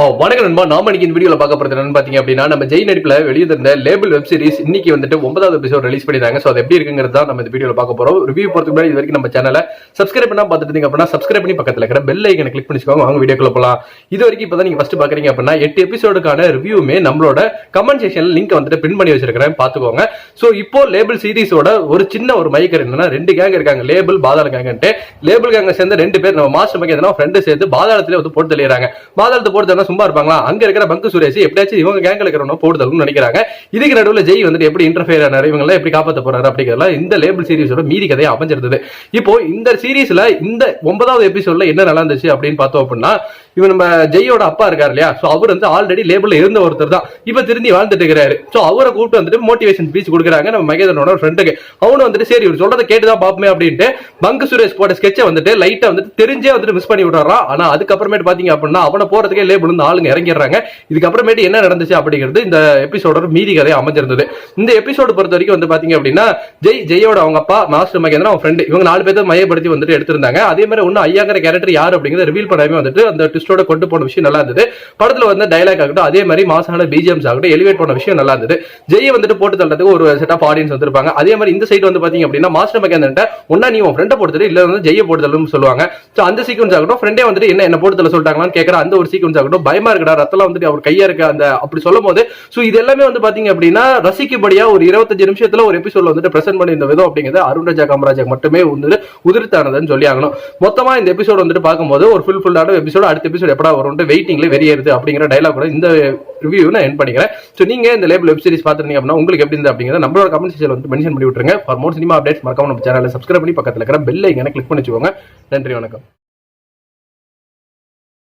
வணக்கம் நண்பா. நாம இன்னைக்கு இந்த வீடியோல பார்க்க போறது என்னன்னு பாத்தீங்க அப்படின்னா, நம்ம ஜெய் நடிப்புல வெளியிருந்த லேபிள் வெப் சீரிஸ் இன்னைக்கு வந்துட்டு 9வது எபிசோட் ரிலீஸ் பண்ணிருக்காங்க. சோ அது எப்படி இருக்குங்கிறது தான் நம்ம இந்த வீடியோல பார்க்க போறோம். ரிவ்யூ போறதுக்கு முன்னாடி இது வரைக்கும் நம்ம சேனலை சப்ஸ்கிரைப் பண்ணா பார்த்துட்டு இருந்தீங்க அப்படின்னா சப்ஸ்கிரைப் பண்ணி பக்கத்துல இருக்கிற பெல் ஐக்கனை கிளிக் பண்ணிக்கோங்க. வாங்க வீடியோக்குள்ள போலாம். இது வரைக்கும் இப்பதான் நீங்க ஃபர்ஸ்ட் பாக்குறீங்க அப்படின்னா 8 எபிசோடுக்கான ரிவ்யூமே நம்மளோட கமெண்ட் செக்ஷன்ல லிங்க் வந்துட்டு பின் பண்ணி வச்சிருக்கிறேன், பாத்துக்கோங்க. சோ இப்போ லேபிள் சீரிஸோட ஒரு சின்ன ஒரு மைக்கர் என்னன்னா, 2 கேங் இருக்காங்க, லேபிள் பாதாள கேங்ட்டு. லேபிள் கேங்க சேர்ந்த 2 பேர் நம்ம மாஸ்டர் மைக் எதனா ஃப்ரெண்டு சேர்த்து பாதாளத்திலே வந்து போட்டு தள்ளிடுறாங்க. பாதாளத்தை போட்டு தள்ளா சும்மா இருப்பாங்களா? அங்க இருக்கிற பங்கு சுரேஷ் எப்படியாச்சும் இவங்க கேங்ல இருக்கிறவங்க போடுதல்னு நினைக்கிறாங்க. இதுக்கு நடுவில் ஜெய் வந்துட்டு எப்படி இன்டர்ஃபியர் ஆனாரு, இவங்க எல்லாம் எப்படி காப்பாற்ற போறாரு அப்படிங்கிறத இந்த லேபிள் சீரிஸோட மீதி கதையை அமைஞ்சிருந்தது. இப்போ இந்த சீரிஸ்ல இந்த 9வது எபிசோட்ல என்ன நல்லா இருந்துச்சு அப்படின்னு பார்த்தோம் அப்படின்னா, இவன் நம்ம ஜெயோட அப்பா இருக்காரு இல்லையா, சோ அவர் வந்து ஆல்ரெடி லேபிள்ல இருந்த ஒருத்தர் தான், இப்ப திரும்பி வாழ்ந்துட்டு இருக்கிறாரு. சோ அவரை கூப்பிட்டு வந்துட்டு மோட்டிவேஷன் ஸ்பீச் கொடுக்குறாங்க நம்ம மகேந்திரனோட ஃப்ரெண்டுக்கு. அவனு வந்துட்டு சரி இவர் சொல்றதை கேட்டுதான் பாப்போமே அப்படின்ட்டு பங்கு சுரேஷ் போட்ட ஸ்கெட்சை வந்துட்டு லைட்டா வந்துட்டு தெரிஞ்சே வந்துட்டு மிஸ் பண்ணி விடுறான். ஆனா அதுக்கப்புறமேட்டு பாத்தீங்க அப்படின்னா அவனை போறதுக்கே லேபிள் வந்து ஆளுங்க இறங்கிடுறாங்க. இதுக்கப்புறமேட்டு என்ன நடந்துச்சு அப்படிங்கிறது இந்த எபிசோட மீதி கதை அமைஞ்சிருந்தது. இந்த எபிசோடு பொறுத்த வரைக்கும் வந்து பாத்தீங்க அப்படின்னா, ஜெயோட அவங்க அப்பா மாஸ்டர் மகேந்திரன் அவன் ஃப்ரெண்டு, இவங்க 4 பேரை மையப்படுத்தி வந்துட்டு எடுத்திருந்தாங்க. அதே மாதிரி ஒன்னும் ஐயாங்கிற கேரக்டர் யாரு அப்படிங்கிறத ரிவீல் பண்ணாமே வந்துட்டு அந்த ட்விஸ்டோட கொண்டு போன விஷயம் நல்லா இருந்தது. படத்துல வந்து டைலாக் ஆகட்டும், அதே மாதிரி மாசான பிஜிஎம்ஸ் ஆகட்டும், எலிவேட் பண்ண விஷயம் நல்லா இருந்தது. ஜெயை வந்துட்டு போட்டு தள்ளுறதுக்கு ஒரு செட் ஆஃப் ஆடியன்ஸ் வந்திருப்பாங்க. அதே மாதிரி இந்த சைடு வந்து பாத்தீங்க அப்படின்னா மாஸ்டர் மகேந்திரன் ஒன்னா நீ உன் ஃப்ரெண்டை போட்டு இல்ல வந்து ஜெயை போட்டு தள்ளுன்னு சொல்லுவாங்க. சோ அந்த சீக்வன்ஸ் ஆகட்டும், ஃப்ரெண்டே வந்துட்டு என்ன போட்டு தள்ள சொல்லிட்டாங்களான்னு கேட்கற அந்த ஒரு சீக்வன்ஸ் ஆகட்டும், பயமா இருக்கடா ரத்தம் வந்துட்டு அவர் கையா இருக்க அந்த அப்படி சொல்லும் போது, சோ இது எல்லாமே வந்து பாத்தீங்க அப்படின்னா ரசிக்கும்படியா ஒரு 25 நிமிஷத்துல ஒரு எபிசோட்ல வந்துட்டு பிரசன்ட் பண்ணி இந்த விதம் அப்படிங்கிறது அருண் ராஜா காமராஜா மட்டுமே வந்து உதிர்த்தானதுன்னு சொல்லி ஆகணும். மொத்தமா இந்த எபிசோட் வந்துட்டு பார்க்கும்போது ஒரு ஃபுல்லான எபிசோட், அடுத்த எபிசோட் எப்படா வரும் வெயிட்டிங்ல வெறியேறுது அப்படிங்கிற டைலாக் கூட இந்த ரிவ்யூ நான் எண்ட் பண்ணிக்கிறேன். சோ நீங்க இந்த லேபிள் வெப் சீரிஸ் பாத்துறீங்க அப்படின்னா உங்களுக்கு எப்படி இருந்தது அப்படிங்கறத நம்மளோட கமெண்ட் செக்ஷன்ல வந்து மென்ஷன் பண்ணி விட்டுருங்க. ஃபார் மோர் சினிமா அப்டேட்ஸ் மறக்காம நம்ம சேனலை சப்ஸ்கிரைப் பண்ணி பக்கத்துல இருக்கிற பெல் ஐகானை கிளிக் பண்ணி வச்சுக்கோங்க. நன்றி, வணக்கம்.